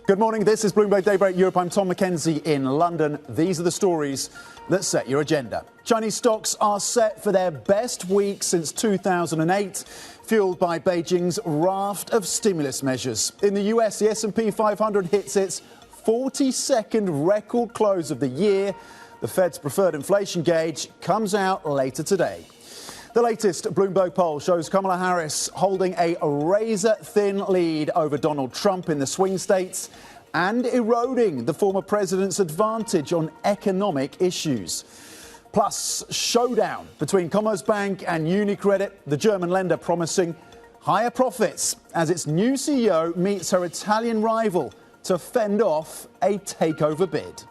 Good morning. This is Bloomberg Daybreak Europe. I'm Tom McKenzie in London. These are the stories that set your agenda. Chinese stocks are set for their best week since 2008, fueled by Beijing's raft of stimulus measures. In the US, the S&P 500 hits its 42nd record close of the year. The Fed's preferred inflation gauge comes out later today. The latest Bloomberg poll shows Kamala Harris holding a razor-thin lead over Donald Trump in the swing states and eroding the former president's advantage on economic issues. Plus, showdown between Commerzbank and UniCredit, the German lender promising higher profits as its new CEO meets her Italian rival to fend off a takeover bid.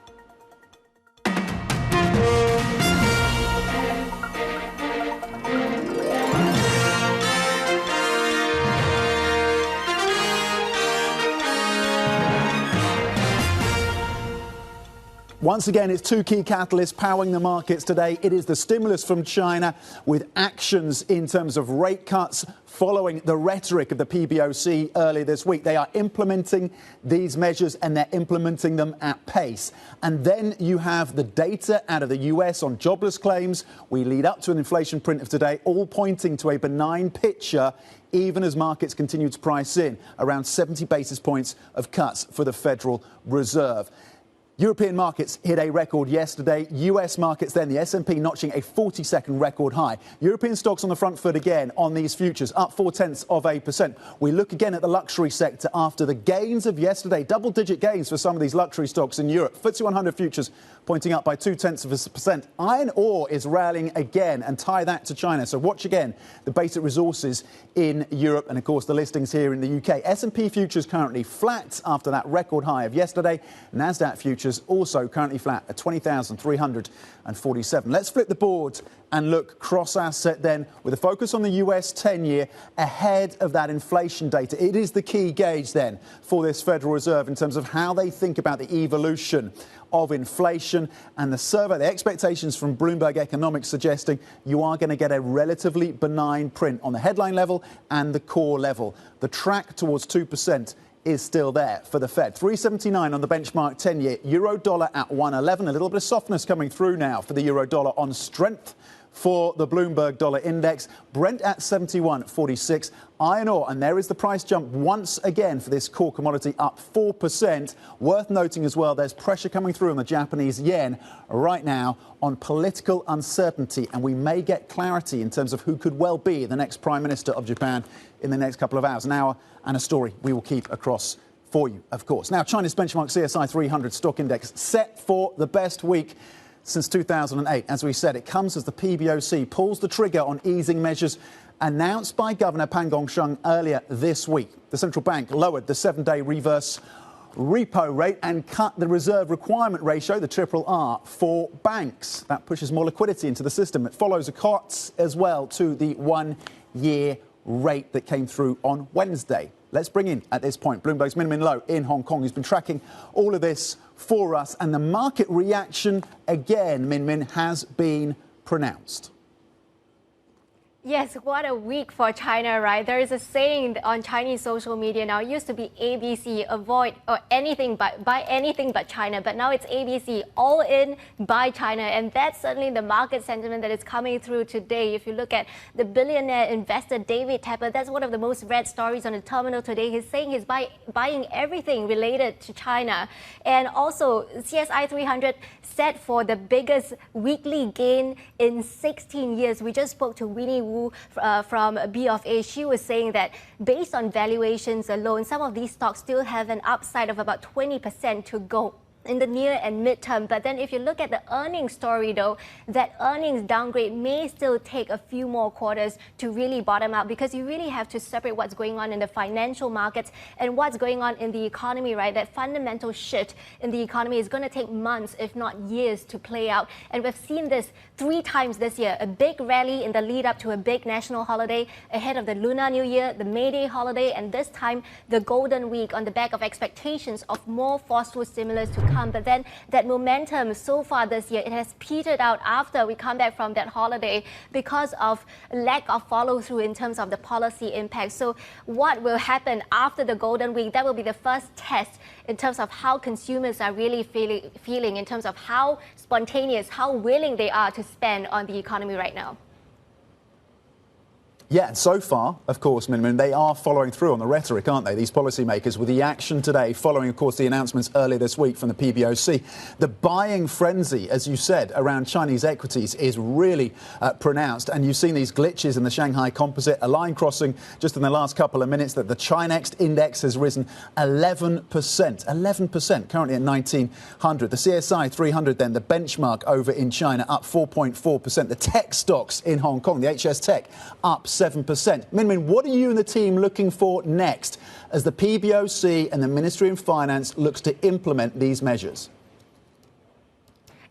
Once again, it's two key catalysts powering the markets today. It is the stimulus from China with actions in terms of rate cuts following the rhetoric of the PBOC earlier this week. They are implementing these measures and they're implementing them at pace. And then you have the data out of the US on jobless claims. We lead up to an inflation print of today, all pointing to a benign picture, even as markets continue to price in around 70 basis points of cuts for the Federal Reserve. European markets hit a record yesterday. US markets then, the S&P notching a 42nd record high. European stocks on the front foot again on these futures, up 0.4%. We look again at the luxury sector after the gains of yesterday, double-digit gains for some of these luxury stocks in Europe. FTSE 100 futures pointing up by 0.2%. Iron ore is rallying again, and tie that to China. So watch again the basic resources in Europe and, of course, the listings here in the UK. S&P futures currently flat after that record high of yesterday. NASDAQ futures also currently flat at 20,347. Let's flip the board and look cross-asset then with a focus on the US 10-year ahead of that inflation data. It is the key gauge then for this Federal Reserve in terms of how they think about the evolution of inflation, and the survey, the expectations from Bloomberg Economics suggesting you are going to get a relatively benign print on the headline level and the core level. The track towards 2% is still there for the Fed. 379 on the benchmark 10-year. Euro dollar at 111. A little bit of softness coming through now for the euro dollar on strength for the Bloomberg dollar index. Brent at 71.46. Iron ore, and there is the price jump once again for this core commodity, up 4%. Worth noting as well, there's pressure coming through on the Japanese yen right now on political uncertainty, and we may get clarity in terms of who could well be the next Prime Minister of Japan in the next couple of hours. An hour and a story we will keep across for you, of course. Now, China's benchmark CSI 300 stock index set for the best week since 2008. As we said, it comes as the PBOC pulls the trigger on easing measures announced by Governor Pan Gongsheng earlier this week. The central bank lowered the 7-day reverse repo rate and cut the reserve requirement ratio, the triple R, for banks. That pushes more liquidity into the system. It follows a cut as well to the 1-year rate that came through on Wednesday. Let's bring in, at this point, Bloomberg's Min Low in Hong Kong, who's been tracking all of this for us. And the market reaction, again, Min, has been pronounced. Yes, what a week for China, right? There is a saying on Chinese social media now. It used to be ABC, avoid or anything but buy anything but China, but now it's ABC, all in buy China, and that's certainly the market sentiment that is coming through today. If you look at the billionaire investor David Tepper, that's one of the most read stories on the terminal today. He's saying he's buying everything related to China, and also CSI 300 set for the biggest weekly gain in 16 years. We just spoke to Winnie Wu from B of A. She was saying that based on valuations alone, some of these stocks still have an upside of about 20% to go in the near and midterm. But then if you look at the earnings story, though, that earnings downgrade may still take a few more quarters to really bottom out, because you really have to separate what's going on in the financial markets and what's going on in the economy, right? That fundamental shift in the economy is going to take months, if not years, to play out. And we've seen this 3 times this year. A big rally in the lead up to a big national holiday ahead of the Lunar New Year, the May Day holiday, and this time the Golden Week on the back of expectations of more forceful stimulus to come come. But then that momentum so far this year, it has petered out after we come back from that holiday because of lack of follow through in terms of the policy impact. So what will happen after the Golden Week? That will be the first test in terms of how consumers are really feeling in terms of how spontaneous, how willing they are to spend on the economy right now. Yeah, and so far, of course, they are following through on the rhetoric, aren't they, these policymakers, with the action today following, of course, the announcements earlier this week from the PBOC. The buying frenzy, as you said, around Chinese equities is really pronounced. And you've seen these glitches in the Shanghai Composite, a line crossing just in the last couple of minutes that the Chinext index has risen 11%. 11%, currently at 1900. The CSI 300, then, the benchmark over in China, up 4.4%. The tech stocks in Hong Kong, the HS Tech, up 7%. Min, what are you and the team looking for next as the PBOC and the Ministry of Finance looks to implement these measures?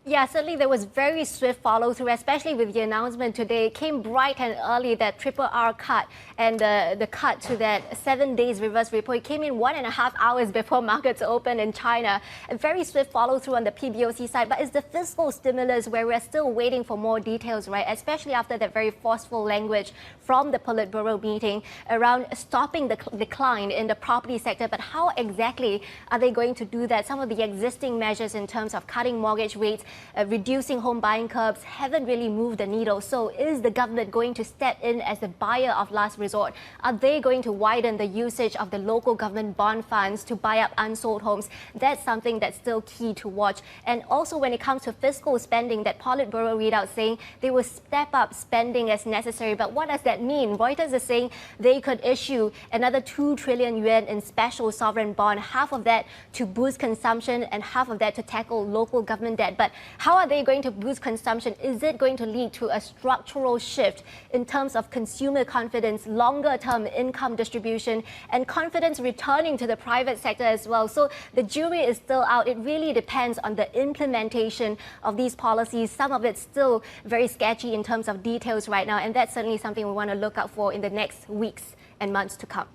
Yeah, certainly there was very swift follow-through, especially with the announcement today. It came bright and early, that triple R cut and the cut to that 7 days reverse repo. It came in 1.5 hours before markets opened in China. A very swift follow-through on the PBOC side, but it's the fiscal stimulus where we're still waiting for more details, right? Especially after that very forceful language from the Politburo meeting around stopping the decline in the property sector. But how exactly are they going to do that? Some of the existing measures in terms of cutting mortgage rates, reducing home buying curbs haven't really moved the needle. So is the government going to step in as the buyer of last resort? Are they going to widen the usage of the local government bond funds to buy up unsold homes? That's something that's still key to watch. And also when it comes to fiscal spending, that Politburo readout saying they will step up spending as necessary. But what does that mean? Reuters is saying they could issue another 2 trillion yuan in special sovereign bond, half of that to boost consumption and half of that to tackle local government debt. But how are they going to boost consumption? Is it going to lead to a structural shift in terms of consumer confidence, longer term income distribution, and confidence returning to the private sector as well? So the jury is still out. It really depends on the implementation of these policies. Some of it's still very sketchy in terms of details right now, and that's certainly something we want to look out for in the next weeks and months to come.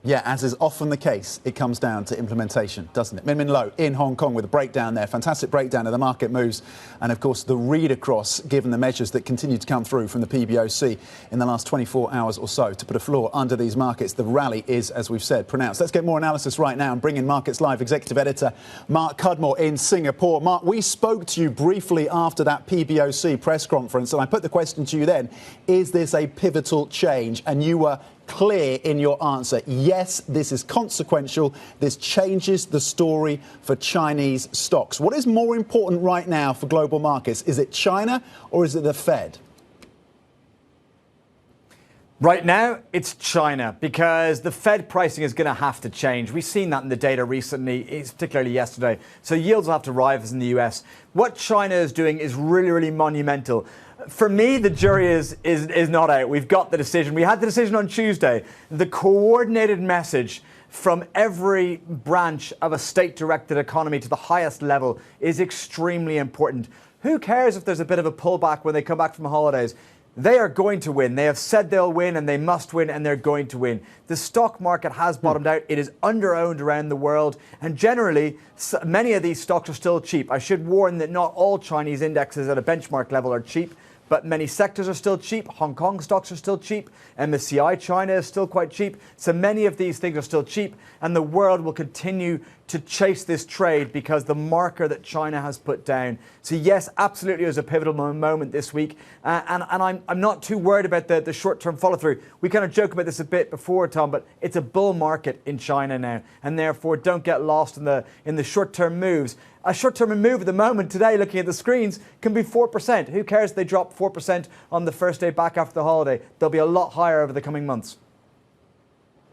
Yeah, as is often the case, it comes down to implementation, doesn't it? Min Lo in Hong Kong with a breakdown there, fantastic breakdown of the market moves, and of course the read across given the measures that continue to come through from the PBOC in the last 24 hours or so to put a floor under these markets. The rally is, as we've said, pronounced. Let's get more analysis right now and bring in Markets Live Executive Editor Mark Cudmore in Singapore. Mark, we spoke to you briefly after that PBOC press conference, and I put the question to you then, is this a pivotal change? And you were clear in your answer. Yes, this is consequential. This changes the story for Chinese stocks. What is more important right now for global markets? Is it China or is it the Fed? Right now, it's China, because the Fed pricing is going to have to change. We've seen that in the data recently, particularly yesterday. So yields will have to rise in the US. What China is doing is really, really monumental. For me, the jury is not out. We've got the decision. We had the decision on Tuesday. The coordinated message from every branch of a state-directed economy to the highest level is extremely important. Who cares if there's a bit of a pullback when they come back from holidays? They are going to win. They have said they'll win, and they must win, and they're going to win. The stock market has bottomed out. It is under-owned around the world, and generally, many of these stocks are still cheap. I should warn that not all Chinese indexes at a benchmark level are cheap, but many sectors are still cheap. Hong Kong stocks are still cheap. MSCI China is still quite cheap. So many of these things are still cheap, and the world will continue to chase this trade because the marker that China has put down. So yes, absolutely, it was a pivotal moment this week, and I'm not too worried about the short-term follow-through. We kind of joke about this a bit before, Tom, but it's a bull market in China now, and therefore don't get lost in the short-term moves. A short-term move at the moment today, looking at the screens, can be 4%. Who cares if they drop 4% on the first day back after the holiday? They'll be a lot higher over the coming months.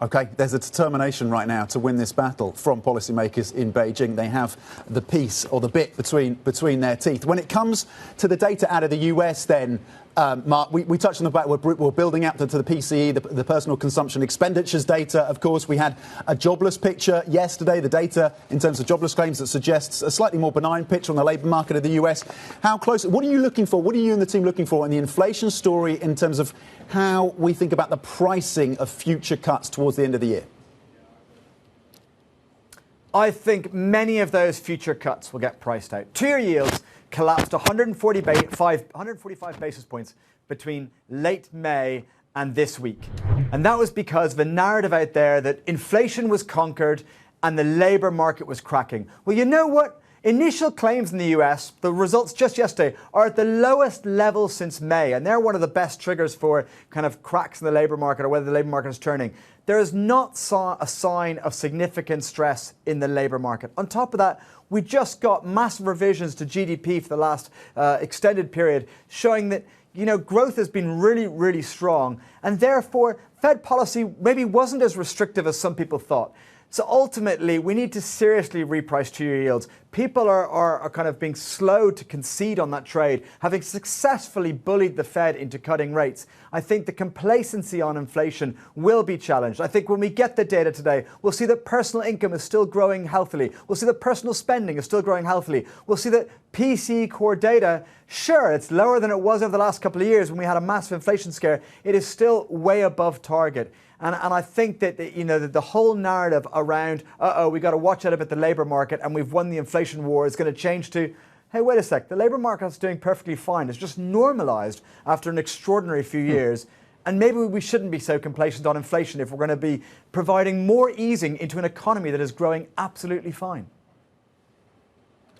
OK, there's a determination right now to win this battle from policymakers in Beijing. They have the piece or the bit between their teeth. When it comes to the data out of the US, then, Mark, we touched on the fact we're building out to the PCE, the personal consumption expenditures data. Of course, we had a jobless picture yesterday, the data in terms of jobless claims that suggests a slightly more benign picture on the labour market of the US. How close? What are you looking for? What are you and the team looking for in the inflation story in terms of how we think about the pricing of future cuts towards the end of the year? I think many of those future cuts will get priced out. Two-year yields collapsed 145 basis points between late May and this week. And that was because of a narrative out there that inflation was conquered and the labor market was cracking. Well, you know what? Initial claims in the US, the results just yesterday, are at the lowest level since May. And they're one of the best triggers for kind of cracks in the labor market or whether the labor market is turning. There is not a sign of significant stress in the labor market. On top of that, we just got massive revisions to GDP for the last extended period, showing that growth has been really, really strong. And therefore, Fed policy maybe wasn't as restrictive as some people thought. So ultimately, we need to seriously reprice two-year yields. People are kind of being slow to concede on that trade, having successfully bullied the Fed into cutting rates. I think the complacency on inflation will be challenged. I think when we get the data today, we'll see that personal income is still growing healthily. We'll see that personal spending is still growing healthily. We'll see that PCE core data, sure, it's lower than it was over the last couple of years when we had a massive inflation scare. It is still way above target. And I think that the whole narrative around, we got to watch out about the labor market and we've won the inflation war is going to change to, hey, wait a sec, the labor market's doing perfectly fine. It's just normalized after an extraordinary few years. And maybe we shouldn't be so complacent on inflation if we're going to be providing more easing into an economy that is growing absolutely fine.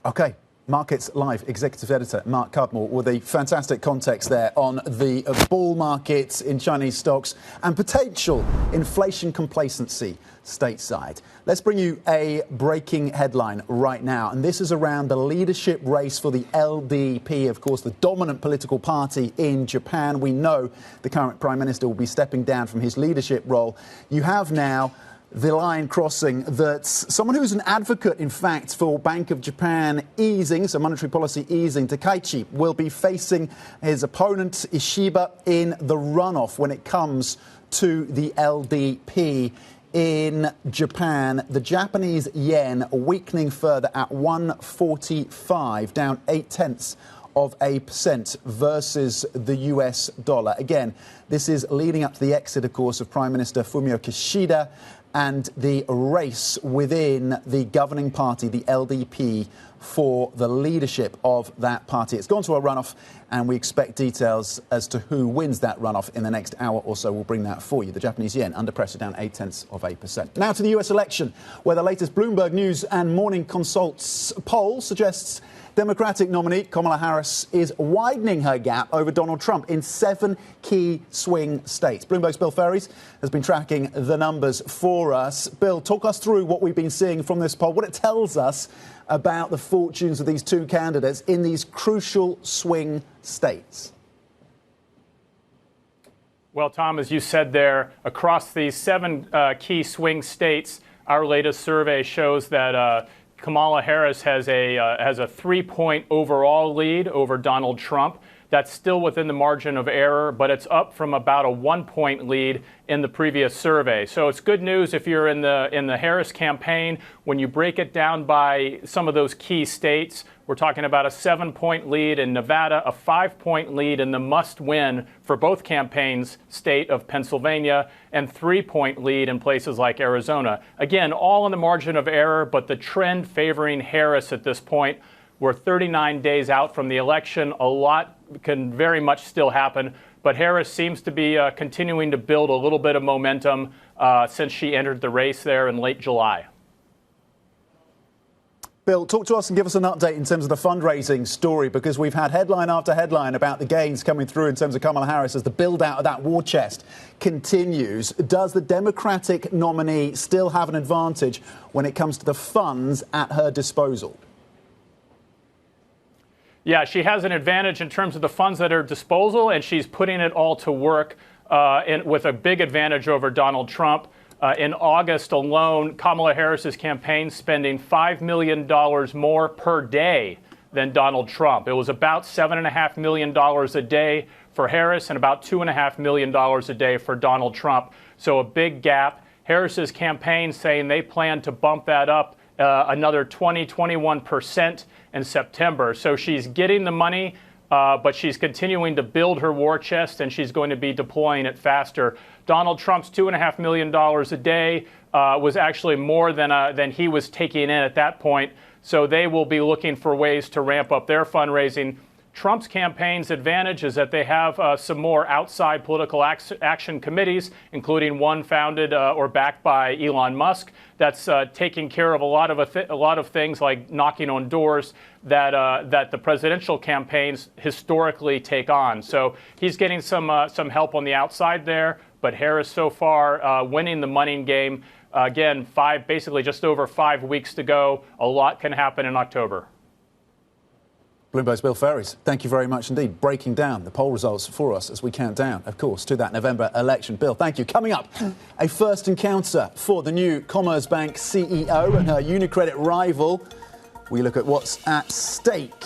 OK. Markets Live Executive Editor Mark Cudmore with a fantastic context there on the bull markets in Chinese stocks and potential inflation complacency stateside. Let's bring you a breaking headline right now. And this is around the leadership race for the LDP, of course, the dominant political party in Japan. We know the current Prime Minister will be stepping down from his leadership role. You have now the line crossing that someone who's an advocate, in fact, for Bank of Japan easing, so monetary policy easing, Takaichi, will be facing his opponent, Ishiba, in the runoff when it comes to the LDP in Japan. The Japanese yen weakening further at 145, down 0.8% versus the US dollar. Again, this is leading up to the exit, of course, of Prime Minister Fumio Kishida and the race within the governing party, the LDP, for the leadership of that party. It's gone to a runoff, and we expect details as to who wins that runoff in the next hour or so. We'll bring that for you. The Japanese yen under pressure, down 0.8%. Now to the US election, where the latest Bloomberg News and Morning Consult's poll suggests Democratic nominee Kamala Harris is widening her gap over Donald Trump in 7 key swing states. Bloomberg's Bill Ferries has been tracking the numbers for us. Bill, talk us through what we've been seeing from this poll, what it tells us about the fortunes of these two candidates in these crucial swing states. Well, Tom, as you said there, across these 7 key swing states, our latest survey shows that Kamala Harris has a 3-point overall lead over Donald Trump. That's still within the margin of error, but it's up from about a 1-point lead in the previous survey. So it's good news if you're in the Harris campaign. When you break it down by some of those key states, we're talking about a 7-point lead in Nevada, a 5-point lead in the must-win for both campaigns state of Pennsylvania, and 3-point lead in places like Arizona. Again, all in the margin of error, but the trend favoring Harris at this point. We're 39 days out from the election. A lot can very much still happen, but Harris seems to be continuing to build a little bit of momentum since she entered the race there in late July. Bill, talk to us and give us an update in terms of the fundraising story, because we've had headline after headline about the gains coming through in terms of Kamala Harris as the build-out of that war chest continues. Does the Democratic nominee still have an advantage when it comes to the funds at her disposal? Yeah, she has an advantage in terms of the funds at her disposal, and she's putting it all to work with a big advantage over Donald Trump. In August alone, Kamala Harris's campaign spending $5 million more per day than Donald Trump. It was about $7.5 million a day for Harris and about $2.5 million a day for Donald Trump. So a big gap. Harris's campaign saying they plan to bump that up another 21% in September. So she's getting the money, but she's continuing to build her war chest, and she's going to be deploying it faster. Donald Trump's $2.5 million a day was actually more than he was taking in at that point. So they will be looking for ways to ramp up their fundraising. Trump's campaign's advantage is that they have some more outside political action committees, including one founded or backed by Elon Musk, that's taking care of a lot of things like knocking on doors that the presidential campaigns historically take on. So he's getting some help on the outside there. But Harris so far winning the money game. Again, basically just over 5 weeks to go. A lot can happen in October. Bloomberg's Bill Ferries, thank you very much indeed. Breaking down the poll results for us as we count down, of course, to that November election. Bill, thank you. Coming up, a first encounter for the new Commerzbank CEO and her UniCredit rival. We look at what's at stake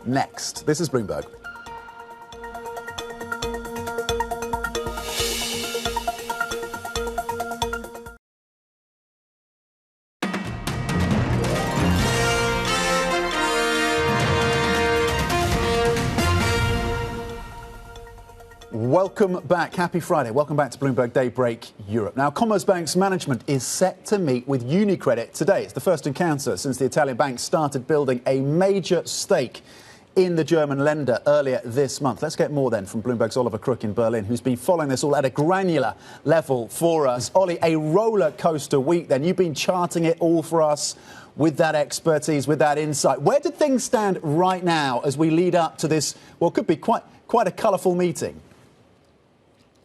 next. This is Bloomberg. Welcome back. Happy Friday. Welcome back to Bloomberg Daybreak Europe. Now, Commerzbank's management is set to meet with UniCredit today. It's the first encounter since the Italian bank started building a major stake in the German lender earlier this month. Let's get more then from Bloomberg's Oliver Crook in Berlin, who's been following this all at a granular level for us. Ollie, a roller coaster week then. You've been charting it all for us with that expertise, with that insight. Where do things stand right now as we lead up to this, well, could be quite a colourful meeting?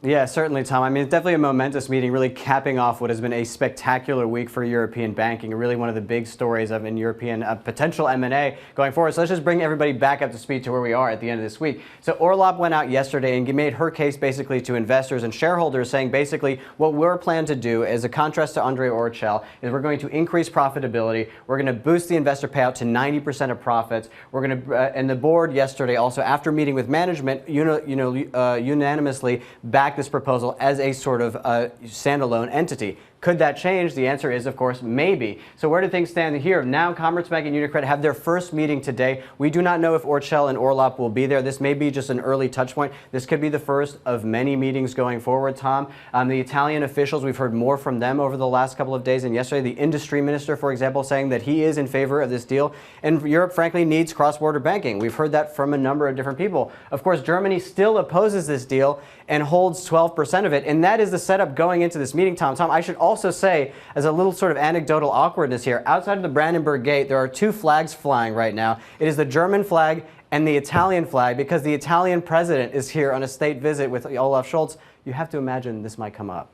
Yeah, certainly, Tom. I mean, it's definitely a momentous meeting, really capping off what has been a spectacular week for European banking, really one of the big stories in European potential M&A going forward. So let's just bring everybody back up to speed to where we are at the end of this week. So Orlopp went out yesterday and made her case basically to investors and shareholders, saying basically what we're planning to do, as a contrast to Andre Orchel, is we're going to increase profitability. We're going to boost the investor payout to 90% of profits. We're going to, and the board yesterday also, after meeting with management, unanimously backed this proposal as a sort of standalone entity. Could that change? The answer is, of course, maybe. So where do things stand here? Now, Commerzbank and UniCredit have their first meeting today. We do not know if Orchel and Orlopp will be there. This may be just an early touch point. This could be the first of many meetings going forward, Tom. The Italian officials, we've heard more from them over the last couple of days. And yesterday, the industry minister, for example, saying that he is in favor of this deal. And Europe, frankly, needs cross-border banking. We've heard that from a number of different people. Of course, Germany still opposes this deal and holds 12% of it. And that is the setup going into this meeting, Tom. I should also say, as a little sort of anecdotal awkwardness here, outside of the Brandenburg Gate, there are two flags flying right now. It is the German flag and the Italian flag, because the Italian president is here on a state visit with Olaf Scholz. You have to imagine this might come up.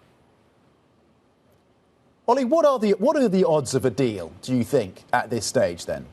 Ollie, what are the odds of a deal, do you think, at this stage then?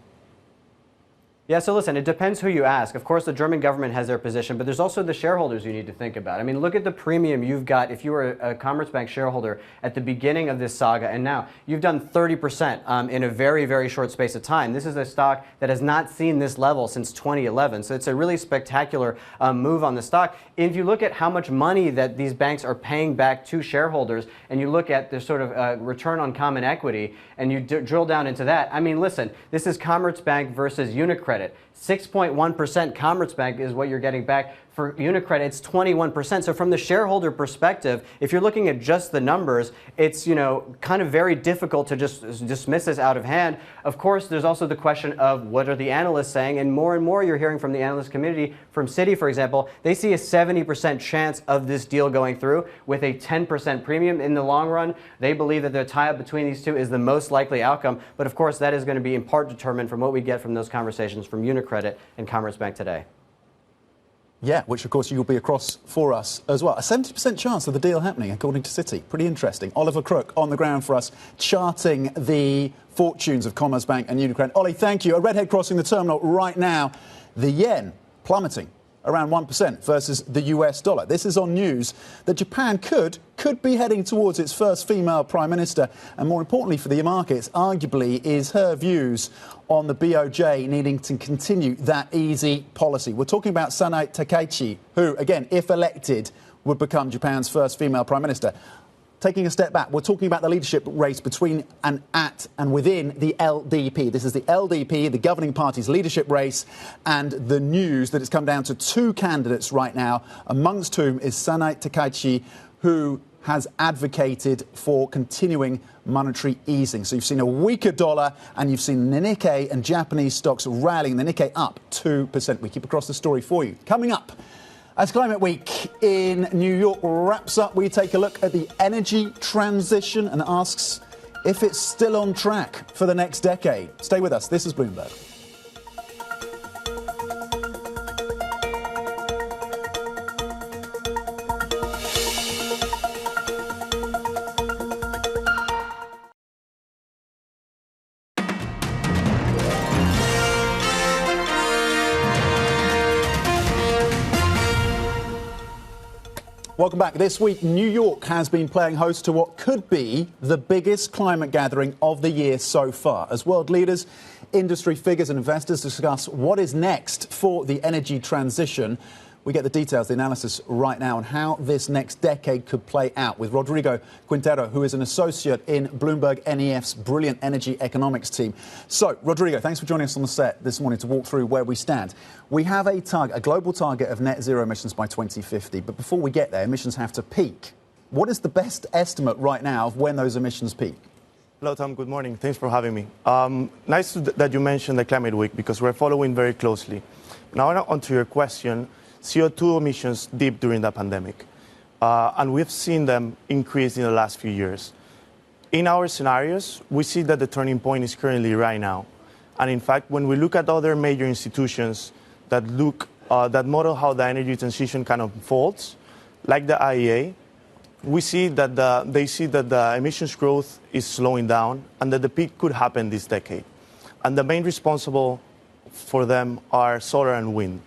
Yeah, so listen, it depends who you ask. Of course, the German government has their position, but there's also the shareholders you need to think about. I mean, look at the premium you've got if you were a Commerzbank shareholder at the beginning of this saga, and now you've done 30% in a very, very short space of time. This is a stock that has not seen this level since 2011, so it's a really spectacular move on the stock. If you look at how much money that these banks are paying back to shareholders, and you look at the sort of return on common equity, and you drill down into that, I mean, listen, this is Commerzbank versus UniCredit. 6.1% Commerzbank is what you're getting back. For UniCredit, it's 21%. So from the shareholder perspective, if you're looking at just the numbers, it's, kind of very difficult to just dismiss this out of hand. Of course, there's also the question of what are the analysts saying, and more you're hearing from the analyst community. From Citi, for example, they see a 70% chance of this deal going through with a 10% premium in the long run. They believe that the tie-up between these two is the most likely outcome. But of course, that is going to be in part determined from what we get from those conversations from UniCredit and Commerzbank today. Yeah, which of course you'll be across for us as well. A 70% chance of the deal happening, according to Citi. Pretty interesting. Oliver Crook on the ground for us, charting the fortunes of Commerzbank and UniCredit. Ollie, thank you. A redhead crossing the terminal right now. The yen plummeting around 1% versus the US dollar. This is on news that Japan could be heading towards its first female prime minister. And more importantly for the markets, arguably, is her views on the BOJ needing to continue that easy policy. We're talking about Sanae Takaichi, who, again, if elected, would become Japan's first female prime minister. Taking a step back, we're talking about the leadership race between and at and within the LDP. This is the LDP, the governing party's leadership race, and the news that it's come down to two candidates right now, amongst whom is Sanae Takaichi, who has advocated for continuing monetary easing. So you've seen a weaker dollar and you've seen the Nikkei and Japanese stocks rallying. The Nikkei up 2%. We keep across the story for you. Coming up, as Climate Week in New York wraps up, we take a look at the energy transition and asks if it's still on track for the next decade. Stay with us. This is Bloomberg. Welcome back. This week, New York has been playing host to what could be the biggest climate gathering of the year so far, as world leaders, industry figures and investors discuss what is next for the energy transition. We get the details, the analysis right now on how this next decade could play out with Rodrigo Quintero, who is an associate in Bloomberg NEF's brilliant energy economics team. So, Rodrigo, thanks for joining us on the set this morning to walk through where we stand. We have a global target of net zero emissions by 2050. But before we get there, emissions have to peak. What is the best estimate right now of when those emissions peak? Hello, Tom. Good morning. Thanks for having me. Nice that you mentioned the Climate Week because we're following very closely. Now, on to your question. CO2 emissions dipped during the pandemic, and we've seen them increase in the last few years. In our scenarios, we see that the turning point is currently right now. And in fact, when we look at other major institutions that model how the energy transition kind of unfolds, like the IEA, we see that they see that the emissions growth is slowing down and that the peak could happen this decade. And the main responsible for them are solar and wind,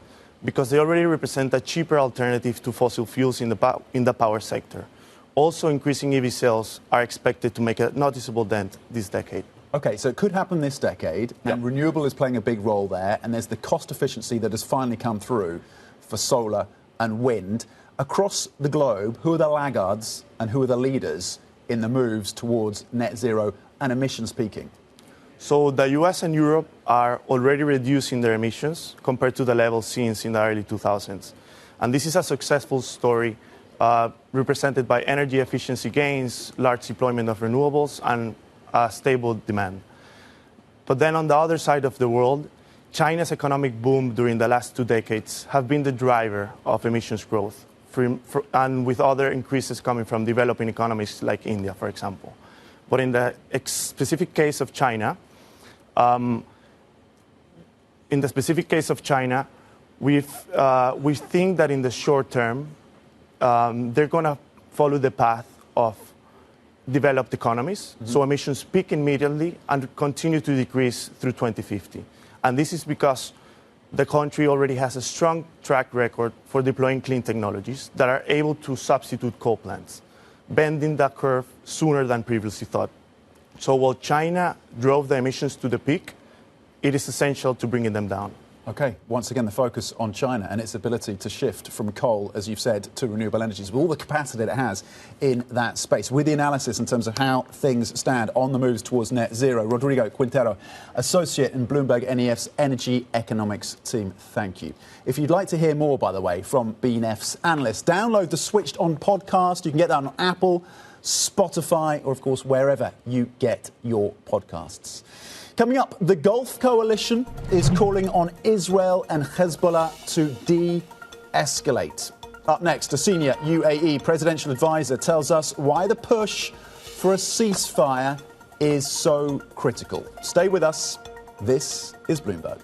because they already represent a cheaper alternative to fossil fuels in the power sector. Also, increasing EV sales are expected to make a noticeable dent this decade. OK, so it could happen this decade, and renewable is playing a big role there, and there's the cost efficiency that has finally come through for solar and wind. Across the globe, who are the laggards and who are the leaders in the moves towards net zero and emissions peaking? So the US and Europe are already reducing their emissions compared to the levels seen in the early 2000s. And this is a successful story represented by energy efficiency gains, large deployment of renewables, and stable demand. But then on the other side of the world, China's economic boom during the last 2 decades have been the driver of emissions growth, and with other increases coming from developing economies like India, for example. But in the specific case of China, we think that in the short term, they're going to follow the path of developed economies. Mm-hmm. So emissions peak immediately and continue to decrease through 2050. And this is because the country already has a strong track record for deploying clean technologies that are able to substitute coal plants, bending that curve sooner than previously thought. So while China drove the emissions to the peak, it is essential to bringing them down. OK, once again, the focus on China and its ability to shift from coal, as you've said, to renewable energies, with all the capacity that it has in that space. With the analysis in terms of how things stand on the moves towards net zero, Rodrigo Quintero, associate in Bloomberg NEF's energy economics team, thank you. If you'd like to hear more, by the way, from BNEF's analysts, download the Switched On podcast. You can get that on Apple, Spotify, or, of course, wherever you get your podcasts. Coming up, the Gulf Coalition is calling on Israel and Hezbollah to de-escalate. Up next, a senior UAE presidential advisor tells us why the push for a ceasefire is so critical. Stay with us. This is Bloomberg.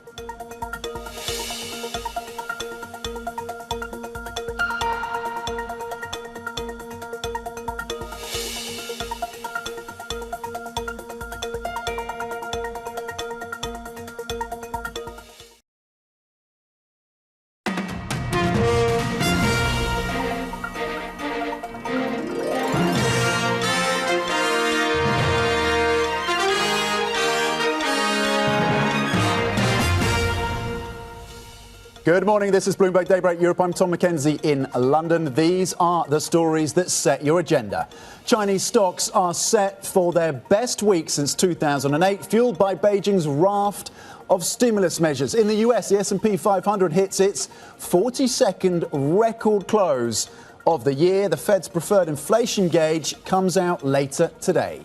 Good morning, this is Bloomberg Daybreak Europe. I'm Tom McKenzie in London. These are the stories that set your agenda. Chinese stocks are set for their best week since 2008, fueled by Beijing's raft of stimulus measures. In the US, the S&P 500 hits its 42nd record close of the year. The Fed's preferred inflation gauge comes out later today.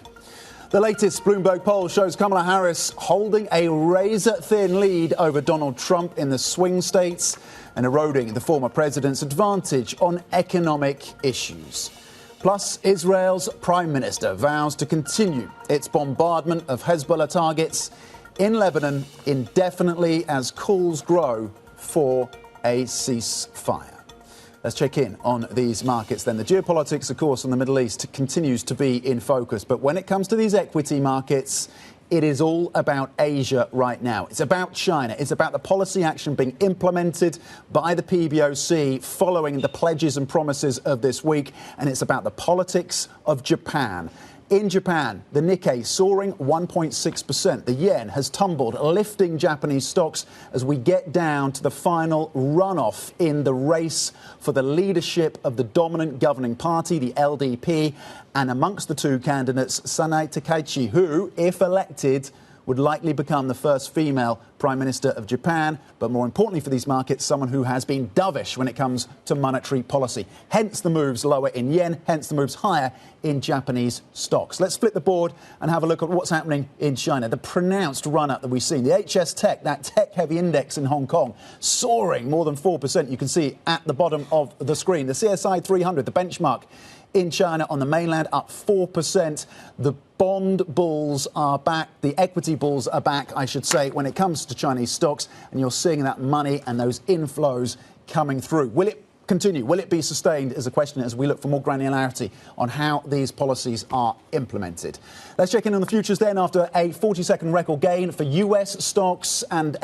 The latest Bloomberg poll shows Kamala Harris holding a razor-thin lead over Donald Trump in the swing states and eroding the former president's advantage on economic issues. Plus, Israel's Prime Minister vows to continue its bombardment of Hezbollah targets in Lebanon indefinitely as calls grow for a ceasefire. Let's check in on these markets then. The geopolitics, of course, on the Middle East continues to be in focus. But when it comes to these equity markets, it is all about Asia right now. It's about China. It's about the policy action being implemented by the PBOC following the pledges and promises of this week. And it's about the politics of Japan. In Japan, the Nikkei soaring 1.6%. The yen has tumbled, lifting Japanese stocks as we get down to the final runoff in the race for the leadership of the dominant governing party, the LDP, and amongst the two candidates, Sanae Takaichi, who, if elected, would likely become the first female Prime Minister of Japan, but more importantly for these markets, someone who has been dovish when it comes to monetary policy. Hence the moves lower in yen, hence the moves higher in Japanese stocks. Let's flip the board and have a look at what's happening in China. The pronounced run-up that we've seen. The HS Tech, that tech-heavy index in Hong Kong, soaring more than 4%. You can see at the bottom of the screen. The CSI 300, the benchmark in China on the mainland, up 4%. The bond bulls are back. The equity bulls are back, I should say, when it comes to Chinese stocks. And you're seeing that money and those inflows coming through. Will it continue? Will it be sustained is a question as we look for more granularity on how these policies are implemented. Let's check in on the futures then after a 40-second record gain for US stocks and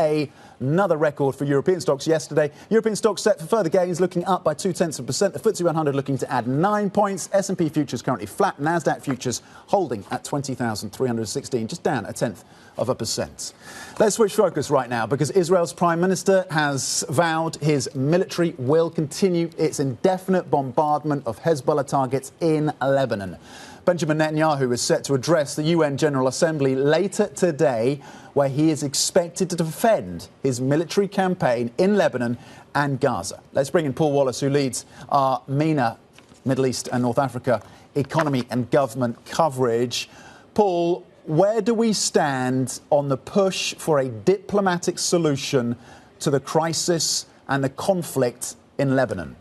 another record for European stocks yesterday. European stocks set for further gains, looking up by 0.2%. The FTSE 100 looking to add 9 points. S&P futures currently flat. NASDAQ futures holding at 20,316, just down 0.1%. Let's switch focus right now because Israel's Prime Minister has vowed his military will continue its indefinite bombardment of Hezbollah targets in Lebanon. Benjamin Netanyahu is set to address the UN General Assembly later today, where he is expected to defend his military campaign in Lebanon and Gaza. Let's bring in Paul Wallace, who leads our MENA, Middle East and North Africa economy and government coverage. Paul, where do we stand on the push for a diplomatic solution to the crisis and the conflict in Lebanon?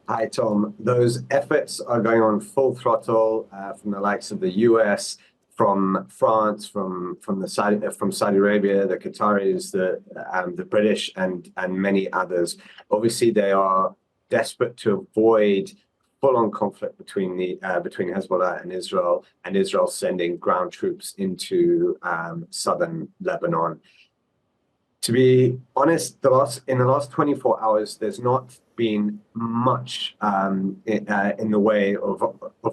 Hi, Tom. Those efforts are going on full throttle from the likes of the US, from France, from Saudi Arabia, the Qataris, the British, and many others. Obviously, they are desperate to avoid full-on conflict between Hezbollah and Israel sending ground troops into southern Lebanon. To be honest, in the last 24 hours, there's not been much in the way of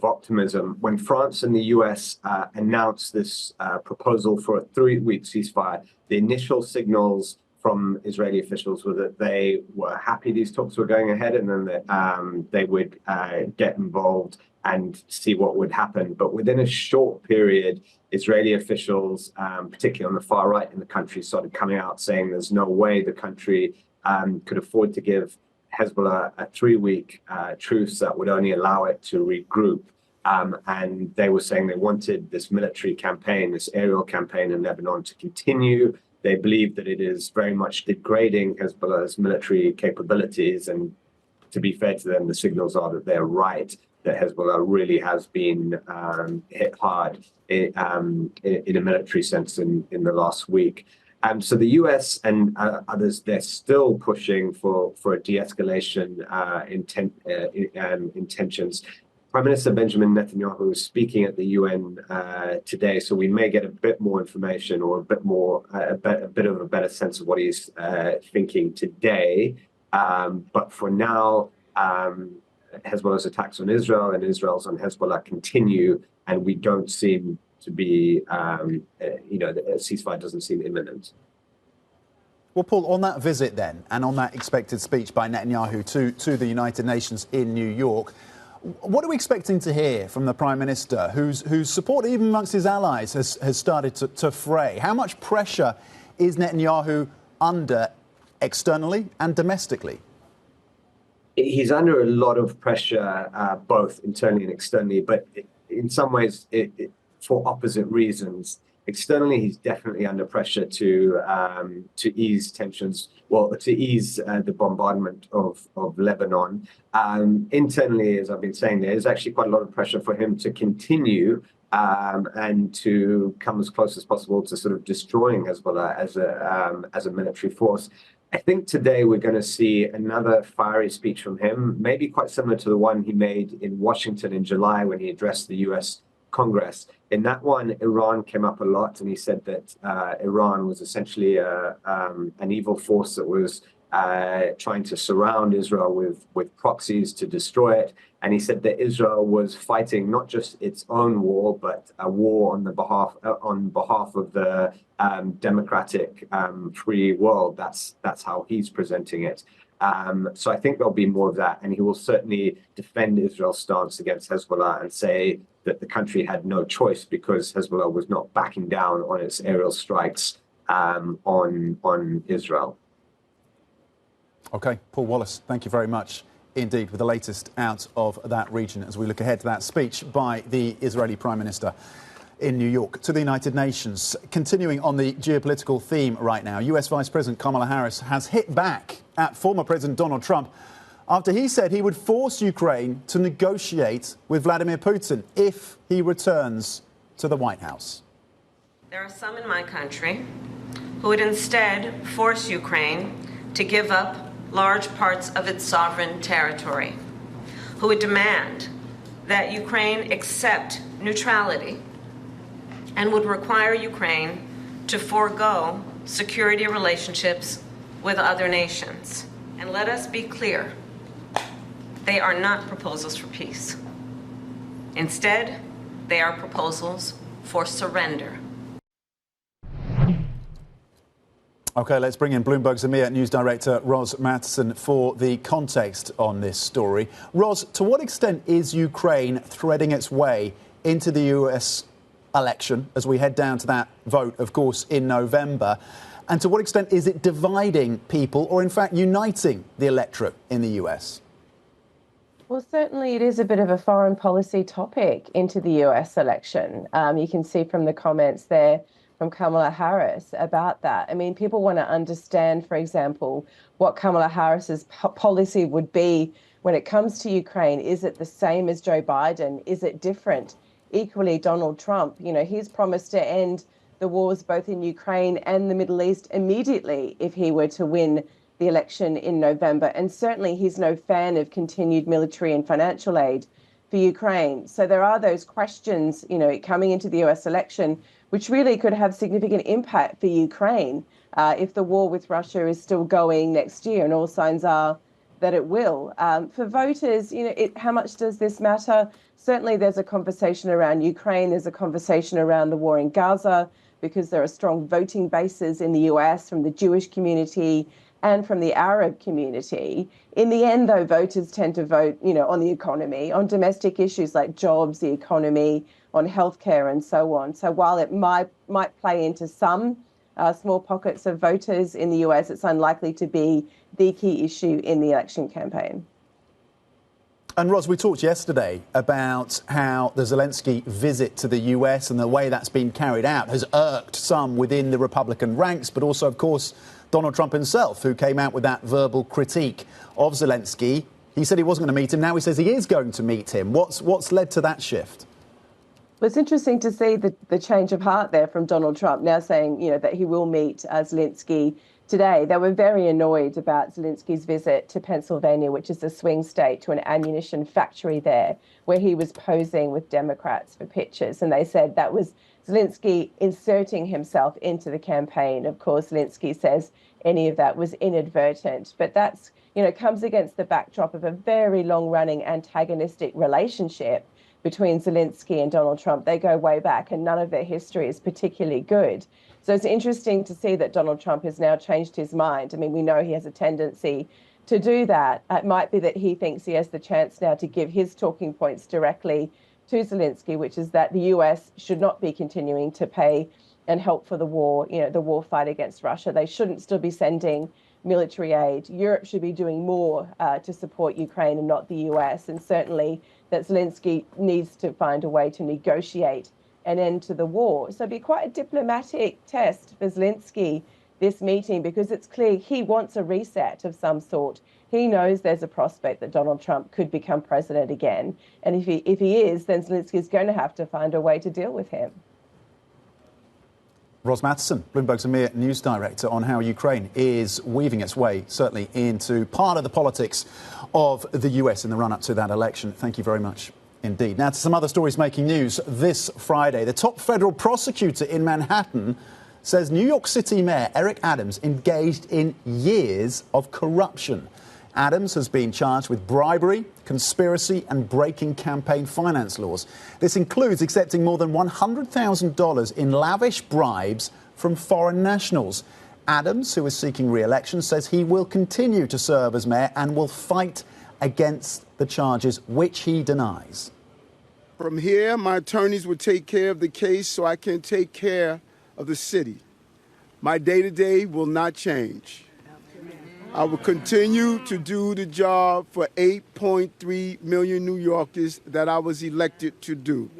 optimism. When France and the US announced this proposal for a 3-week ceasefire, the initial signals from Israeli officials were that they were happy these talks were going ahead, and then they would get involved and see what would happen. But within a short period, Israeli officials, particularly on the far right in the country, started coming out saying there's no way the country could afford to give Hezbollah a 3-week truce that would only allow it to regroup. And they were saying they wanted this military campaign, this aerial campaign in Lebanon to continue. They believe that it is very much degrading Hezbollah's military capabilities. And to be fair to them, the signals are that they're right, that Hezbollah really has been hit hard in a military sense in the last week. So the US and others, they're still pushing for a de-escalation intentions. Prime Minister Benjamin Netanyahu is speaking at the UN today, so we may get a bit more information or a bit of a better sense of what he's thinking today. But for now, Hezbollah's attacks on Israel and Israel's on Hezbollah continue, and we don't seem to be, a ceasefire doesn't seem imminent. Well, Paul, on that visit then, and on that expected speech by Netanyahu to the United Nations in New York, what are we expecting to hear from the Prime Minister, whose support, even amongst his allies, has started to fray? How much pressure is Netanyahu under externally and domestically? he's under a lot of pressure, both internally and externally, but in some ways for opposite reasons. Externally, he's definitely under pressure to ease tensions, well, to ease the bombardment of Lebanon. Internally, as I've been saying, there is actually quite a lot of pressure for him to continue and to come as close as possible to sort of destroying Hezbollah as a military force. I think today we're going to see another fiery speech from him, maybe quite similar to the one he made in Washington in July when he addressed the US Congress. In that one, Iran came up a lot, and he said that Iran was essentially an evil force that was trying to surround Israel with proxies to destroy it. And he said that Israel was fighting not just its own war, but a war on behalf of the democratic free world. That's how he's presenting it. So I think there'll be more of that, and he will certainly defend Israel's stance against Hezbollah and say that the country had no choice because Hezbollah was not backing down on its aerial strikes on Israel. Okay, Paul Wallace, thank you very much indeed with the latest out of that region as we look ahead to that speech by the Israeli Prime Minister in New York to the United Nations. Continuing on the geopolitical theme right now, US Vice President Kamala Harris has hit back at former President Donald Trump after he said he would force Ukraine to negotiate with Vladimir Putin if he returns to the White House. There are some in my country who would instead force Ukraine to give up large parts of its sovereign territory, who would demand that Ukraine accept neutrality and would require Ukraine to forego security relationships with other nations. And let us be clear, they are not proposals for peace. Instead, they are proposals for surrender. OK, let's bring in Bloomberg's EMEA News Director Ros Matheson for the context on this story. Ros, to what extent is Ukraine threading its way into the US election as we head down to that vote, of course, in November? And to what extent is it dividing people or, in fact, uniting the electorate in the US? Well, certainly it is a bit of a foreign policy topic into the US election. You can see from the comments there from Kamala Harris about that. I mean, people want to understand, for example, what Kamala Harris's policy would be when it comes to Ukraine. Is it the same as Joe Biden? Is it different? Equally, Donald Trump, you know, he's promised to end the wars both in Ukraine and the Middle East immediately if he were to win the election in November. And certainly he's no fan of continued military and financial aid for Ukraine. So there are those questions, you know, coming into the US election, which really could have significant impact for Ukraine if the war with Russia is still going next year, and all signs are that it will. For voters, you know, how much does this matter? Certainly there's a conversation around Ukraine, there's a conversation around the war in Gaza, because there are strong voting bases in the US from the Jewish community and from the Arab community. In the end, though, voters tend to vote, you know, on the economy, on domestic issues like jobs, the economy, on healthcare and so on. So while it might play into some small pockets of voters in the US, it's unlikely to be the key issue in the election campaign. And Ros, we talked yesterday about how the Zelensky visit to the US and the way that's been carried out has irked some within the Republican ranks, but also, of course, Donald Trump himself, who came out with that verbal critique of Zelensky. He said he wasn't going to meet him. Now he says he is going to meet him. What's led to that shift? Well, it's interesting to see the change of heart there from Donald Trump, now saying, you know, that he will meet Zelensky today. They were very annoyed about Zelensky's visit to Pennsylvania, which is a swing state, to an ammunition factory there, where he was posing with Democrats for pictures. And they said that was Zelensky inserting himself into the campaign. Of course, Zelensky says any of that was inadvertent. But that's, you know, comes against the backdrop of a very long-running antagonistic relationship between Zelensky and Donald Trump. They go way back, and none of their history is particularly good. So it's interesting to see that Donald Trump has now changed his mind. I mean, we know he has a tendency to do that. It might be that he thinks he has the chance now to give his talking points directly to Zelensky, which is that the US should not be continuing to pay and help for the war, you know, the war fight against Russia. They shouldn't still be sending military aid. Europe should be doing more to support Ukraine and not the US. And certainly that Zelensky needs to find a way to negotiate an end to the war. So it'd be quite a diplomatic test for Zelensky, this meeting, because it's clear he wants a reset of some sort. He knows there's a prospect that Donald Trump could become president again. And if he is, then Zelensky is going to have to find a way to deal with him. Ros Matheson, Bloomberg's EMEA news director, on how Ukraine is weaving its way, certainly, into part of the politics of the US in the run-up to that election. Thank you very much indeed. Now to some other stories making news this Friday. The top federal prosecutor in Manhattan says New York City Mayor Eric Adams engaged in years of corruption. Adams has been charged with bribery, conspiracy and breaking campaign finance laws. This includes accepting more than $100,000 in lavish bribes from foreign nationals. Adams, who is seeking re-election, says he will continue to serve as mayor and will fight against the charges, which he denies. From here, my attorneys will take care of the case so I can take care of the city. My day-to-day will not change. I will continue to do the job for 8.3 million New Yorkers that I was elected to do.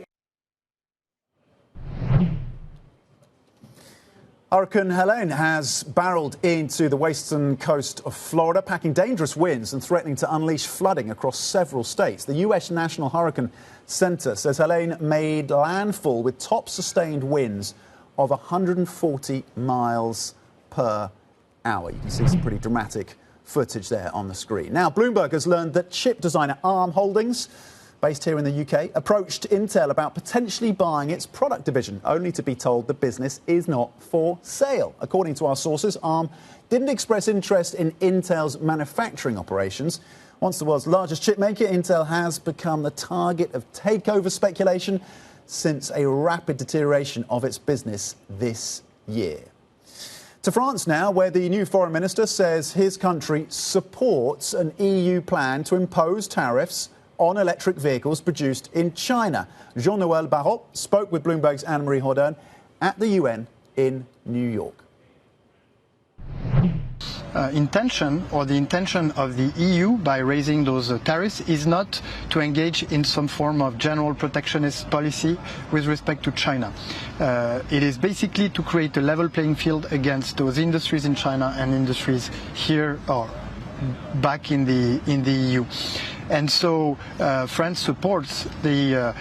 Hurricane Helene has barreled into the western coast of Florida, packing dangerous winds and threatening to unleash flooding across several states. The U.S. National Hurricane Center says Helene made landfall with top sustained winds of 140 miles per hour. You can see some pretty dramatic footage there on the screen. Now, Bloomberg has learned that chip designer ARM Holdings, based here in the UK, approached Intel about potentially buying its product division, only to be told the business is not for sale. According to our sources, ARM didn't express interest in Intel's manufacturing operations. Once the world's largest chip maker, Intel has become the target of takeover speculation since a rapid deterioration of its business this year. To France now, where the new foreign minister says his country supports an EU plan to impose tariffs on electric vehicles produced in China. Jean-Noël Barrot spoke with Bloomberg's Anne-Marie Hodin at the UN in New York. The intention of the EU by raising those tariffs is not to engage in some form of general protectionist policy with respect to China. It is basically to create a level playing field against those industries in China and industries here or back in the EU. And so France supports the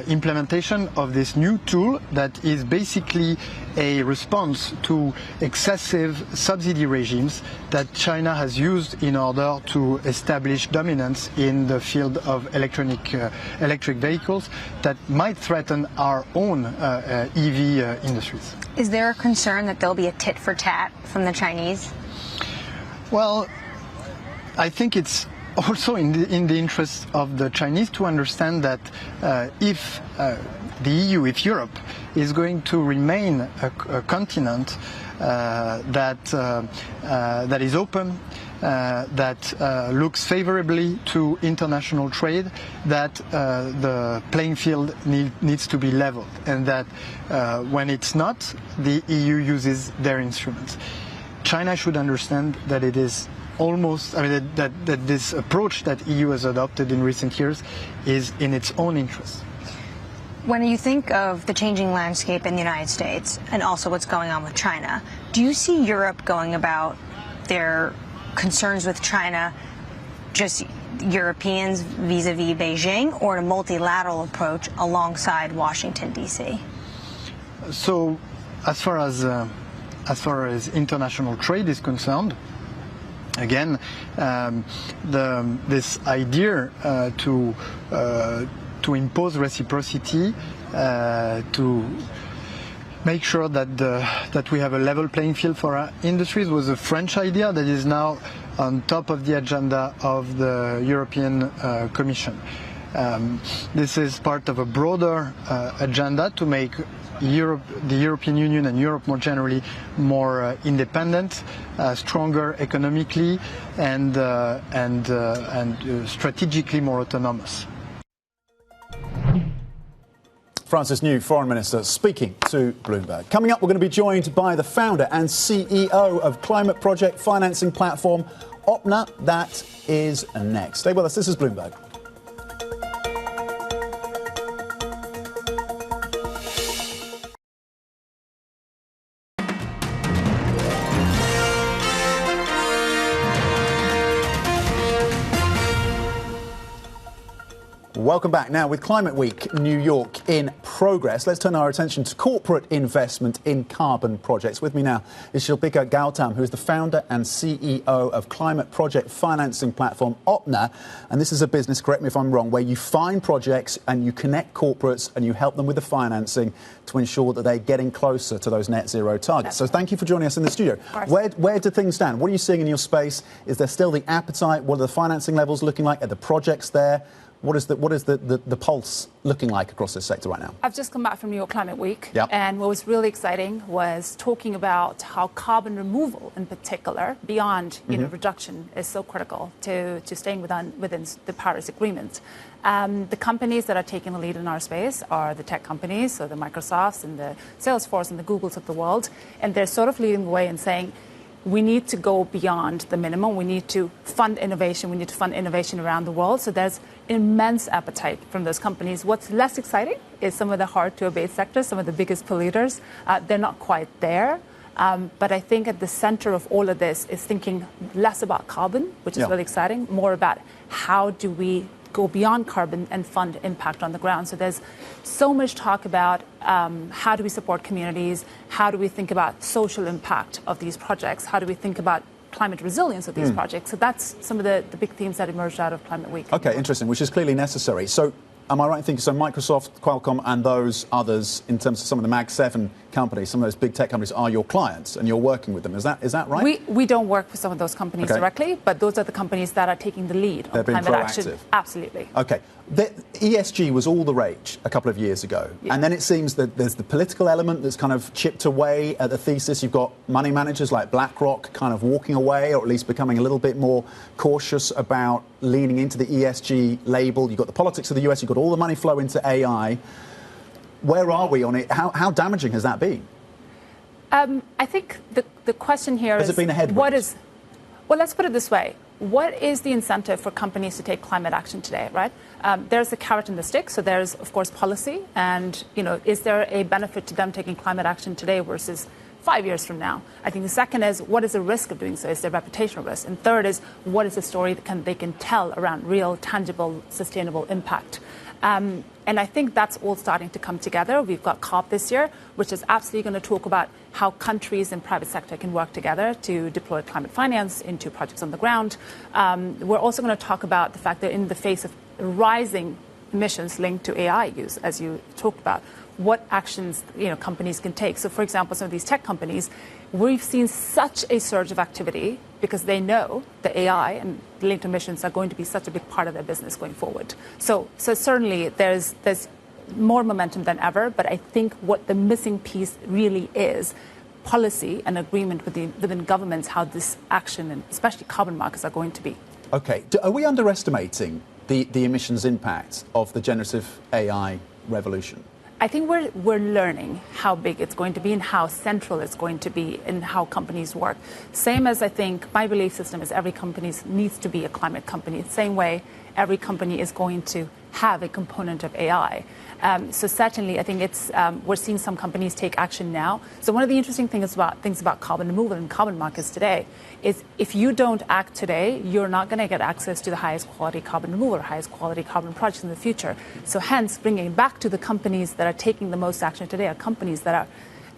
implementation of this new tool that is basically a response to excessive subsidy regimes that China has used in order to establish dominance in the field of electric vehicles that might threaten our own EV industries. Is there a concern that there'll be a tit for tat from the Chinese? Well, I think it's also in the interest of the Chinese to understand that if the EU, if Europe, is going to remain a continent that is open, that looks favorably to international trade, that the playing field needs to be leveled, and that when it's not, the EU uses their instruments. China should understand that it is that this approach that EU has adopted in recent years is in its own interest. When you think of the changing landscape in the United States and also what's going on with China, do you see Europe going about their concerns with China just Europeans vis-a-vis Beijing, or a multilateral approach alongside Washington, D.C.? So, as far as international trade is concerned, again, this idea to impose reciprocity, to make sure that we have a level playing field for our industries was a French idea that is now on top of the agenda of the European Commission. This is part of a broader agenda to make Europe, the European Union and Europe more generally, more independent, stronger economically, and strategically more autonomous. France's new foreign minister speaking to Bloomberg. Coming up, we're going to be joined by the founder and CEO of climate project financing platform Opna. That is next. Stay with us. This is Bloomberg. Welcome back. Now, with Climate Week New York in progress, let's turn our attention to corporate investment in carbon projects. With me now is Shilpika Gautam, who is the founder and CEO of climate project financing platform Opna. And this is a business, correct me if I'm wrong, where you find projects and you connect corporates and you help them with the financing to ensure that they're getting closer to those net zero targets. So thank you for joining us in the studio. Where do things stand? What are you seeing in your space? Is there still the appetite? What are the financing levels looking like? Are the projects there? What is the pulse looking like across this sector right now? I've just come back from New York Climate Week, Yep. and what was really exciting was talking about how carbon removal, in particular, beyond reduction, is so critical to staying within the Paris Agreement. The companies that are taking the lead in our space are the tech companies, so the Microsofts and the Salesforce and the Googles of the world, and they're sort of leading the way and saying, we need to go beyond the minimum. We need to fund innovation. We need to fund innovation around the world. So there's immense appetite from those companies. What's less exciting is some of the hard-to-abate sectors, some of the biggest polluters. They're not quite there. But I think at the center of all of this is thinking less about carbon, which is really exciting, more about how do we go beyond carbon and fund impact on the ground. So there's so much talk about how do we support communities, how do we think about social impact of these projects, how do we think about climate resilience of these projects. So that's some of the big themes that emerged out of Climate Week. Okay, interesting, which is clearly necessary. So am I right in thinking, so Microsoft, Qualcomm and those others, in terms of some of the Mag 7 companies, some of those big tech companies are your clients and you're working with them. Is that right? We don't work with some of those companies directly, but those are the companies that are taking the lead on climate action. Absolutely. Okay. The ESG was all the rage a couple of years ago. And then it seems that there's the political element that's kind of chipped away at the thesis. You've got money managers like BlackRock kind of walking away, or at least becoming a little bit more cautious about leaning into the ESG label. You've got the politics of the US, you've got all the money flow into AI. Where are we on it? How damaging has that been? I think the question here has it been a headwind? Well, let's put it this way. What is the incentive for companies to take climate action today, right? There's the carrot and the stick. So there's, of course, policy. And, is there a benefit to them taking climate action today versus 5 years from now? I think the second is, what is the risk of doing so? Is there reputational risk? And third is, what is the story that they can tell around real, tangible, sustainable impact? And I think that's all starting to come together. We've got COP this year, which is absolutely going to talk about how countries and private sector can work together to deploy climate finance into projects on the ground. We're also going to talk about the fact that in the face of rising emissions linked to AI use, as you talked about, what actions companies can take. So, for example, some of these tech companies, we've seen such a surge of activity because they know the AI and linked emissions are going to be such a big part of their business going forward. So certainly there's more momentum than ever, but I think what the missing piece really is policy and agreement within governments how this action and especially carbon markets are going to be. Okay. Are we underestimating the emissions impact of the generative AI revolution? I think we're learning how big it's going to be and how central it's going to be in how companies work. Same as I think my belief system is every company needs to be a climate company. Same way every company is going to have a component of AI. So certainly, I think it's we're seeing some companies take action now. So one of the interesting things about carbon removal and carbon markets today is if you don't act today, you're not going to get access to the highest quality carbon removal or highest quality carbon projects in the future. So hence, bringing it back to the companies that are taking the most action today are companies that are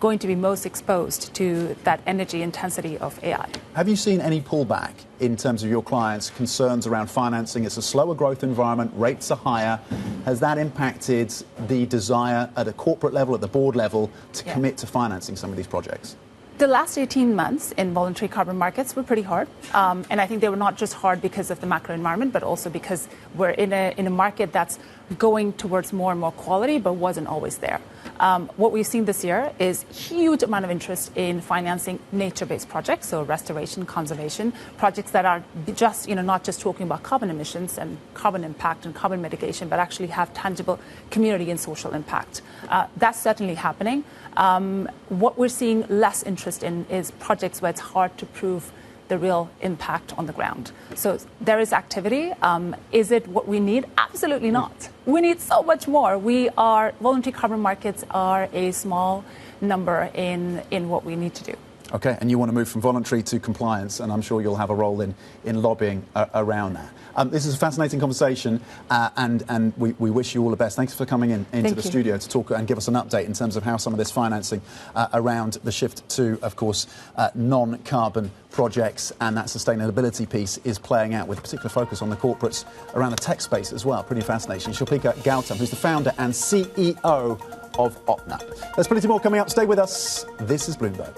going to be most exposed to that energy intensity of AI. Have you seen any pullback in terms of your clients' concerns around financing? It's a slower growth environment, rates are higher. Has that impacted the desire at a corporate level, at the board level, to commit to financing some of these projects? The last 18 months in voluntary carbon markets were pretty hard. And I think they were not just hard because of the macro environment, but also because we're in a market that's going towards more and more quality, but wasn't always there. What we've seen this year is huge amount of interest in financing nature-based projects, so restoration, conservation, projects that are just, not just talking about carbon emissions and carbon impact and carbon mitigation, but actually have tangible community and social impact. That's certainly happening. What we're seeing less interest in is projects where it's hard to prove the real impact on the ground. So there is activity. Is it what we need? Absolutely not. We need so much more. Voluntary carbon markets are a small number in what we need to do. Okay, and you want to move from voluntary to compliance, and I'm sure you'll have a role in lobbying around that. This is a fascinating conversation, and we wish you all the best. Thanks for coming into the studio to talk and give us an update in terms of how some of this financing around the shift to, of course, non-carbon projects and that sustainability piece is playing out, with a particular focus on the corporates around the tech space as well. Pretty fascinating. Shilpika Gautam, who's the founder and CEO of OpNap. There's plenty more coming up. Stay with us. This is Bloomberg.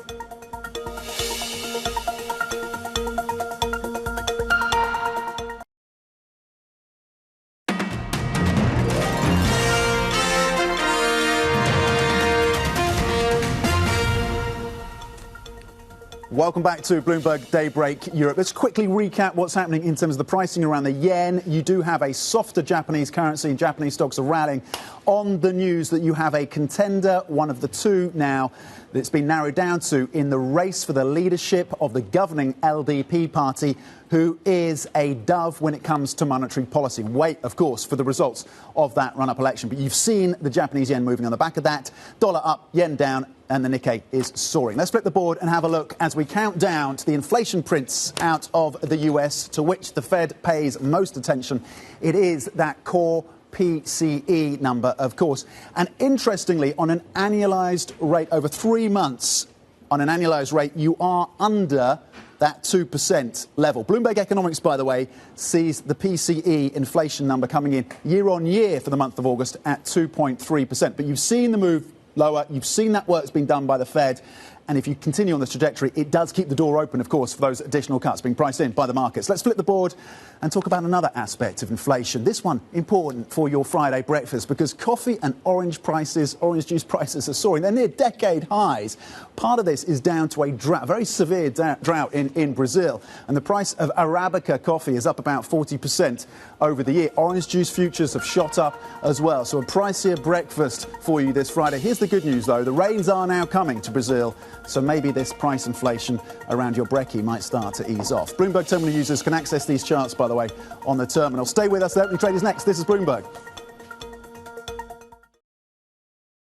Welcome back to Bloomberg Daybreak Europe. Let's quickly recap what's happening in terms of the pricing around the yen. You do have a softer Japanese currency, and Japanese stocks are rallying on the news that you have a contender, one of the two now, that's been narrowed down to in the race for the leadership of the governing LDP party, who is a dove when it comes to monetary policy. Wait, of course, for the results of that run-up election. But you've seen the Japanese yen moving on the back of that. Dollar up, yen down, and the Nikkei is soaring. Let's flip the board and have a look as we count down to the inflation prints out of the US, to which the Fed pays most attention. It is that core PCE number, of course. And interestingly, on an annualized rate over 3 months, on an annualized rate, you are under that 2% level. Bloomberg Economics, by the way, sees the PCE inflation number coming in year on year for the month of August at 2.3%. But you've seen the move lower. You've seen that work's been done by the Fed. And if you continue on this trajectory, it does keep the door open, of course, for those additional cuts being priced in by the markets. Let's flip the board and talk about another aspect of inflation. This one important for your Friday breakfast, because coffee and orange juice prices are soaring. They're near decade highs. Part of this is down to a very severe drought in Brazil. And the price of Arabica coffee is up about 40% over the year. Orange juice futures have shot up as well. So a pricier breakfast for you this Friday. Here's the good news, though. The rains are now coming to Brazil. So maybe this price inflation around your brekkie might start to ease off. Bloomberg terminal users can access these charts, by the way, on the terminal. Stay with us. The opening trade is next. This is Bloomberg.